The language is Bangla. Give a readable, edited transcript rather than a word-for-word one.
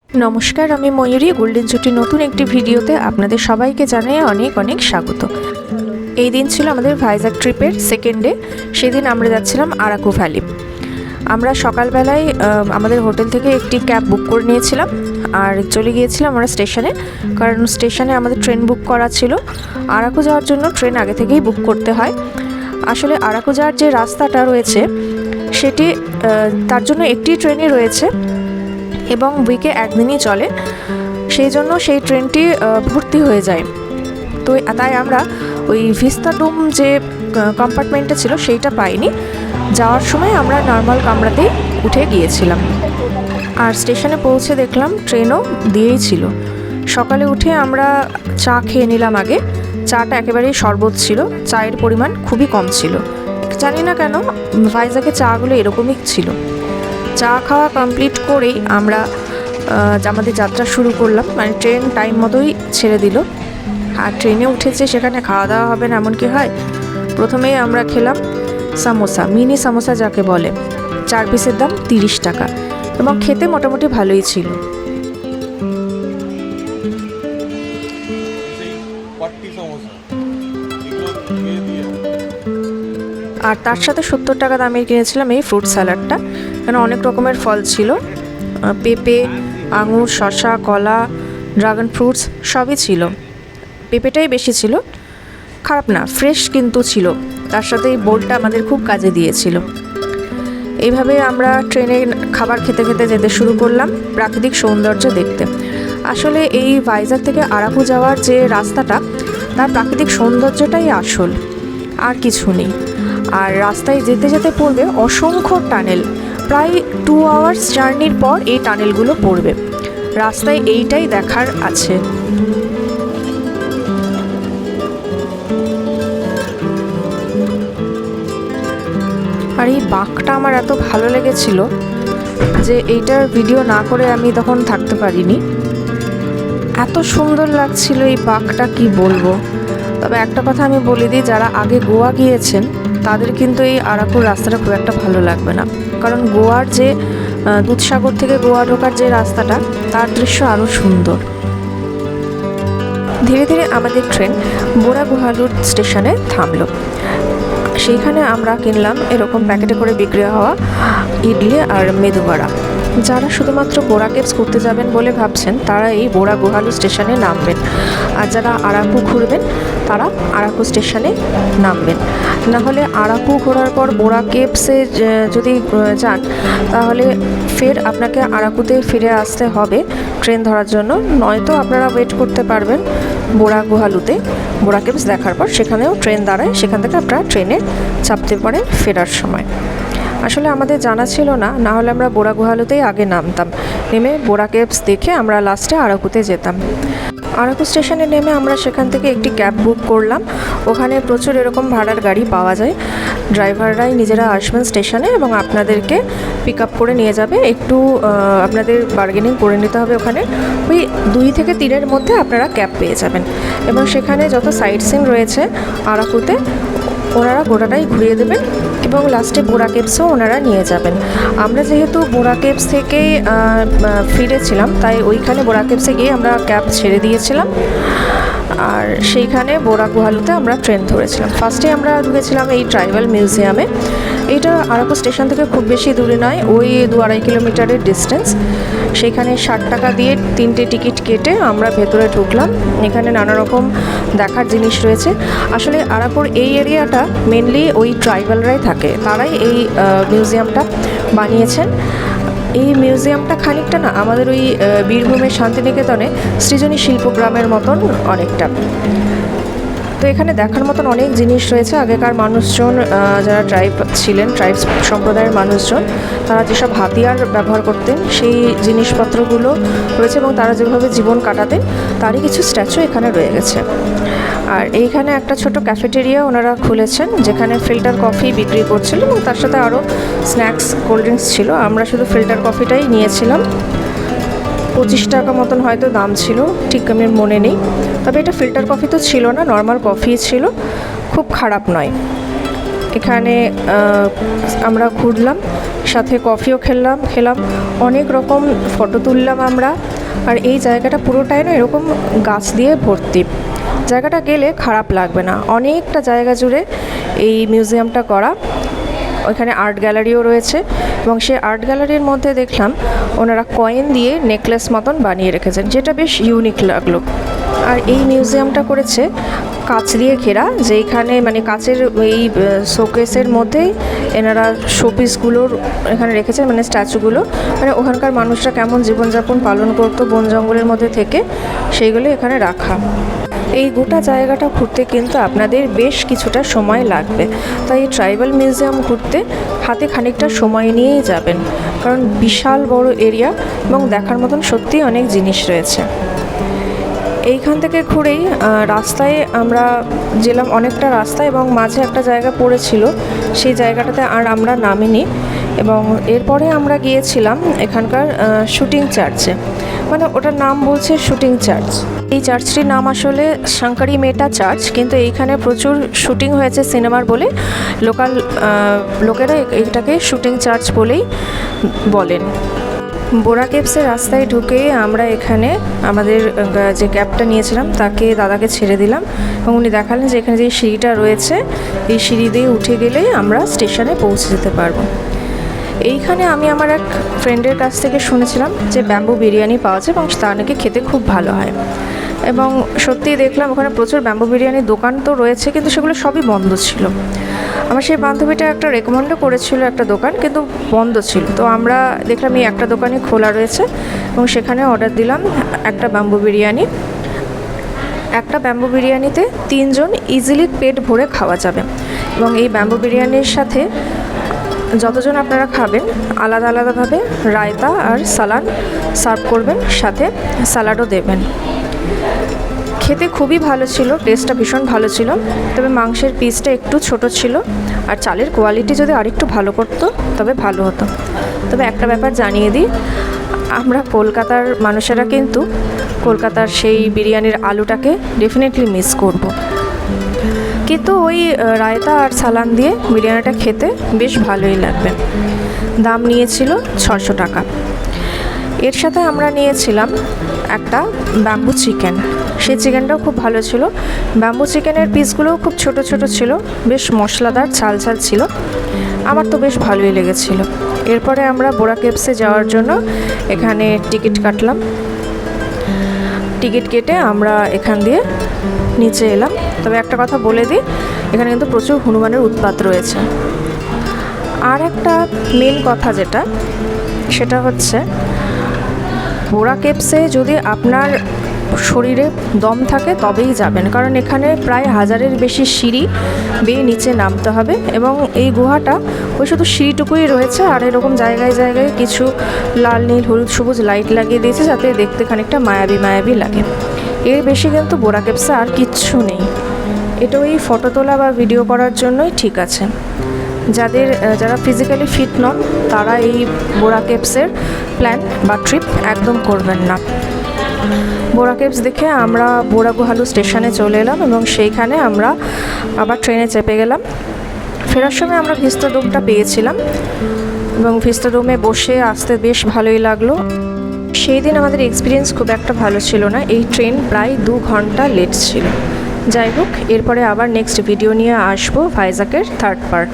নমস্কার, আমি ময়ূরী। গোল্ডেন জুটি নতুন একটি ভিডিওতে আপনাদের সবাইকে জানাই অনেক অনেক স্বাগত। এই দিন ছিল আমাদের ভাইজ্যাক ট্রিপের সেকেন্ড ডে। সেদিন আমরা যাচ্ছিলাম আরাকু ভ্যালি। আমরা সকালবেলায় আমাদের হোটেল থেকে একটি ক্যাব বুক করে নিয়েছিলাম আর চলে গিয়েছিলাম আমরা স্টেশনে, কারণ স্টেশনে আমাদের ট্রেন বুক করা ছিল। আরাকু যাওয়ার জন্য ট্রেন আগে থেকেই বুক করতে হয়। আসলে আরাকু যাওয়ার যে রাস্তাটা রয়েছে সেটি তার জন্য একটি ট্রেনই রয়েছে এবং উইকে একদিনই চলে, সেই জন্য সেই ট্রেনটি ভর্তি হয়ে যায়। তো তাই আমরা ওই ভিস্তাডোম যে কম্পার্টমেন্টে ছিল সেইটা পাইনি। যাওয়ার সময় আমরা নর্মাল কামরাতেই উঠে গিয়েছিলাম। আর স্টেশনে পৌঁছে দেখলাম ট্রেনও দিয়েই ছিল। সকালে উঠে আমরা চা খেয়ে নিলাম। আগে চাটা একেবারেই শরবত ছিল, চায়ের পরিমাণ খুবই কম ছিল। জানি না কেন ভাইজ্যাকে চাগুলো এরকমই ছিল। চা খাওয়া কমপ্লিট করেই আমরা আমাদের যাত্রা শুরু করলাম। মানে ট্রেন টাইম মতোই ছেড়ে দিল। আর ট্রেনে উঠেছে সেখানে খাওয়া দাওয়া হবে না এমন কি হয়। প্রথমেই আমরা খেলাম সামোসা, মিনি সামোসা যাকে বলে। 4 পিসের দাম 30 টাকা এবং খেতে মোটামুটি ভালোই ছিল। আর তার সাথে 70 টাকা দামের কিনেছিলাম এই ফ্রুট স্যালাডটা। এখানে অনেক রকমের ফল ছিল, পেঁপে, আঙুর, শসা, কলা, ড্রাগন ফ্রুটস সবই ছিল। পেঁপেটাই বেশি ছিল, খারাপ না, ফ্রেশ কিন্তু ছিল। তার সাথে এই বোলটা আমাদের খুব কাজে দিয়েছিল। এইভাবে আমরা ট্রেনে খাবার খেতে খেতে যেতে শুরু করলাম প্রাকৃতিক সৌন্দর্য দেখতে। আসলে এই ভাইজ্যাক থেকে আরাকু যাওয়ার যে রাস্তাটা, তার প্রাকৃতিক সৌন্দর্যটাই আসল, আর কিছু নেই। আর রাস্তায় যেতে যেতে পড়বে অসংখ্য টানেল। প্রায় 2 আওয়ার্স জার্নির পর এই টানেলগুলো পড়বে। রাস্তায় এইটাই দেখার আছে। আর এই বাঁকটা আমার এত ভালো লেগেছিল যে এইটার ভিডিও না করে আমি তখন থাকতে পারিনি। এত সুন্দর লাগছিল এই বাঁকটা, কি বলবো। তবে একটা কথা আমি বলে দিই, যারা আগে গোয়া গিয়েছেন তাদের কিন্তু এই আরাকুর রাস্তাটা খুব একটা ভালো লাগবে না, কারণ গোয়ার যে দুধসাগর থেকে গোয়া ঢোকার যে রাস্তাটা, তার দৃশ্য আরও সুন্দর। ধীরে ধীরে আমাদের ট্রেন বোরাগুহালুর স্টেশনে থামলো। সেইখানে আমরা কিনলাম এরকম প্যাকেটে করে বিক্রি হওয়া ইডলি আর মেদু বড়া। যারা শুধুমাত্র বোরা কেভস ঘুরতে যাবেন বলে ভাবছেন, তারা এই বোরাগুহালু স্টেশনে নামবেন। আর যারা আরাকু ঘুরবেন তারা আরাকু স্টেশনে নামবেন। নাহলে আরাকু ঘোরার পর বোরা কেভসে যদি যান তাহলে ফের আপনাকে আরাকুতে ফিরে আসতে হবে ট্রেন ধরার জন্য। নয়তো আপনারা ওয়েট করতে পারবেন বোরাগুহালুতে বোরা কেভস দেখার পর, সেখানেও ট্রেন দাঁড়ায়, সেখান থেকে আপনারা ট্রেনে চাপতে পারেন ফেরার সময়। আসলে আমাদের জানা ছিল না, না হলে আমরা বোরাগুহালুতেই আগে নামতাম, নেমে বোরা কেভস দেখে আমরা লাস্টে আরাকুতে যেতাম। আরাকু স্টেশনে নেমে আমরা সেখান থেকে একটি ক্যাব বুক করলাম। ওখানে প্রচুর এরকম ভাড়ার গাড়ি পাওয়া যায়। ড্রাইভাররাই নিজেরা আসবেন স্টেশনে এবং আপনাদেরকে পিক আপ করে নিয়ে যাবে। একটু আপনাদের বার্গেনিং করে নিতে হবে। ওখানে ওই 2 থেকে 3-এর মধ্যে আপনারা ক্যাব পেয়ে যাবেন এবং সেখানে যত সাইট সিন রয়েছে আরাকুতে ওনারা গোটাটাই ঘুরিয়ে দেবেন এবং লাস্টে বোরা কেভসও ওনারা নিয়ে যাবেন। আমরা যেহেতু বোরা কেভস থেকেই ফিরেছিলাম, তাই ওইখানে বোরা কেভসে গিয়ে আমরা ক্যাব ছেড়ে দিয়েছিলাম আর সেইখানে বোরাগুহালুতে আমরা ট্রেন ধরেছিলাম। ফার্স্টে আমরা ঢুকেছিলাম এই ট্রাইবাল মিউজিয়ামে। এইটা আরাকু স্টেশন থেকে খুব বেশি দূরে নয়, ওই 2-2.5 কিলোমিটারের ডিস্টেন্স। সেখানে 60 টাকা দিয়ে 3টে টিকিট কেটে আমরা ভেতরে ঢুকলাম। এখানে নানা রকম দেখার জিনিস রয়েছে। আসলে আরাকুর এই এরিয়াটা মেনলি ওই ট্রাইবালরাই থাকে, তারাই এই মিউজিয়ামটা বানিয়েছেন। এই মিউজিয়ামটা খানিকটা না আমাদের ওই বীরভূমের শান্তিনিকেতনে সৃজনী শিল্পগ্রামের মতন অনেকটা। তো এখানে দেখার মতন অনেক জিনিস রয়েছে। আগেকার মানুষজন যারা ট্রাইব ছিলেন, ট্রাইবস সম্প্রদায়ের মানুষজন, তারা যেসব হাতিয়ার ব্যবহার করতেন সেই জিনিসপত্রগুলো রয়েছে এবং তারা যেভাবে জীবন কাটাতেন তারই কিছু স্ট্যাচু এখানে রয়ে গেছে। আর এইখানে একটা ছোট ক্যাফেটেরিয়া ওনারা খুলেছেন, যেখানে ফিল্টার কফি বিক্রি করছিল এবং তার সাথে আরও স্ন্যাক্স, কোল্ড ড্রিঙ্কস ছিল। আমরা শুধু ফিল্টার কফিটাই নিয়েছিলাম। 25 টাকা মতন হয়তো দাম ছিল, ঠিক আমি মনে নেই। তবে এটা ফিল্টার কফি তো ছিল না, নর্মাল কফি ছিল, খুব খারাপ নয়। এখানে আমরা ঘুরলাম, সাথে কফিও খেলাম, অনেক রকম ফটো তুললাম আমরা। আর এই জায়গাটা পুরোটাই না এরকম গাছ দিয়ে ভর্তি। জায়গাটা গেলে খারাপ লাগবে না, অনেকটা জায়গা জুড়ে এই মিউজিয়ামটা করা। ওইখানে আর্ট গ্যালারিও রয়েছে এবং সেই আর্ট গ্যালারির মধ্যে দেখলাম ওনারা কয়েন দিয়ে নেকলেস মতন বানিয়ে রেখেছেন, যেটা বেশ ইউনিক লাগলো। আর এই মিউজিয়ামটা করেছে কাঁচ দিয়ে ঘেরা, যেইখানে মানে কাচের এই শোকেসের মধ্যেই এনারা শোপিসগুলোর এখানে রেখেছেন, মানে স্ট্যাচুগুলো, মানে ওখানকার মানুষরা কেমন জীবনযাপন পালন করতো বন জঙ্গলের মধ্যে থেকে, সেইগুলো এখানে রাখা। এই গোটা জায়গাটা ঘুরতে কিন্তু আপনাদের বেশ কিছুটা সময় লাগবে, তাই এই ট্রাইবাল মিউজিয়াম ঘুরতে হাতে খানিকটা সময় নিয়েই যাবেন, কারণ বিশাল বড় এরিয়া এবং দেখার মতন সত্যিই অনেক জিনিস রয়েছে। এইখান থেকে ঘুরেই রাস্তায় আমরা গেলাম অনেকটা রাস্তা, এবং মাঝে একটা জায়গা পড়েছিল, সেই জায়গাটাতে আর আমরা নামিনি, এবং এরপরে আমরা গিয়েছিলাম এখানকার শুটিং চার্চে, মানে ওটার নাম বলছে শুটিং চার্চ। এই চার্চটির নাম আসলে শঙ্করী মেটা চার্চ, কিন্তু এইখানে প্রচুর শুটিং হয়েছে সিনেমার বলে লোকাল লোকেরা এটাকে শুটিং চার্চ বলেই বলেন। বোরা কেভসের রাস্তায় ঢুকে আমরা এখানে আমাদের যে ক্যাবটা নিয়েছিলাম দাদাকে ছেড়ে দিলাম, এবং উনি দেখালেন যে এখানে যে সিঁড়িটা রয়েছে এই সিঁড়ি দিয়ে উঠে গেলেই আমরা স্টেশনে পৌঁছে যেতে পারবো। এইখানে আমি আমার এক ফ্রেন্ডের কাছ থেকে শুনেছিলাম যে ব্যাম্বু বিরিয়ানি পাওয়া যায় এবং তা নাকি খেতে খুব ভালো হয়, এবং সত্যিই দেখলাম ওখানে প্রচুর ব্যাম্বু বিরিয়ানির দোকান তো রয়েছে, কিন্তু সেগুলো সবই বন্ধ ছিল। আমার সেই বান্ধবীটা একটা রেকমেন্ডও করেছিল একটা দোকান, কিন্তু বন্ধ ছিল। তো আমরা দেখলাম এই একটা দোকানে খোলা রয়েছে এবং সেখানে অর্ডার দিলাম একটা ব্যাম্বু বিরিয়ানি। একটা ব্যাম্বু বিরিয়ানিতে 3 জন ইজিলি পেট ভরে খাওয়া যাবে, এবং এই ব্যাম্বু বিরিয়ানির সাথে যতজন আপনারা খাবেন আলাদা আলাদাভাবে রায়তা আর সালাড সার্ভ করবেন, সাথে স্যালাডও দেবেন। খেতে খুবই ভালো ছিল, টেস্টটা ভীষণ ভালো ছিল, তবে মাংসের পিসটা একটু ছোট ছিল, আর চালের কোয়ালিটি যদি আরেকটু ভালো করতো তবে ভালো হতো। তবে একটা ব্যাপার জানিয়ে দিই, আমরা কলকাতার মানুষেরা কিন্তু কলকাতার সেই বিরিয়ানির আলুটাকে ডেফিনেটলি মিস করব, কিন্তু ওই রায়তা আর সালান দিয়ে বিরিয়ানিটা খেতে বেশ ভালোই লাগবে। দাম নিয়েছিল 600 টাকা। এর সাথে আমরা নিয়েছিলাম একটা ব্যাম্বু চিকেন, সেই চিকেনটাও খুব ভালো ছিল। ব্যাম্বু চিকেনের পিসগুলোও খুব ছোট ছোট ছিল, বেশ মশলাদার ঝাল ঝাল ছিল, আমার তো বেশ ভালোই লেগেছিল। এরপরে আমরা বোরা কেভসে যাওয়ার জন্য এখানে টিকিট কাটলাম। টিকিট কেটে আমরা এখান দিয়ে নিচে এলাম। তবে একটা কথা বলে দিই, এখানে কিন্তু প্রচুর হনুমানের উৎপাত রয়েছে। আর একটা মেন কথা যেটা, সেটা হচ্ছে বোরা কেভসে যদি আপনার শরীরে দম থাকে তবেই যাবেন, কারণ এখানে প্রায় 1000-এর বেশি সিঁড়ি বেয়ে নিচে নামতে হবে, এবং এই গুহাটা ওই শুধু সিঁড়িটুকুই রয়েছে, আর এরকম জায়গায় জায়গায় কিছু লাল নীল হলুদ সবুজ লাইট লাগিয়ে দিয়েছে যাতে দেখতে খানিকটা মায়াবী মায়াবী লাগে। এর বেশি কিন্তু বোরা কেভসে আর কিচ্ছু নেই। এটা ওই ফটো তোলা বা ভিডিও করার জন্যই ঠিক আছে। যারা ফিজিক্যালি ফিট নন তারা এই বোরা কেভসের প্ল্যান বা ট্রিপ একদম করবেন না। বোরা কেভস দেখে আমরা বোরাগুহালু স্টেশনে চলে এলাম, এবং সেইখানে আমরা আবার ট্রেনে চেপে গেলাম। ফেরার সময় আমরা ভিস্তাডোমটা পেয়েছিলাম, এবং ভিস্তাডোমে বসে আসতে বেশ ভালোই লাগলো। সেই দিন আমাদের এক্সপিরিয়েন্স খুব একটা ভালো ছিল না, এই ট্রেন প্রায় 2 ঘন্টা লেট ছিল। যাই হোক, এরপরে আবার নেক্সট ভিডিও নিয়ে আসবো ভাইজাকের 3rd পার্ট।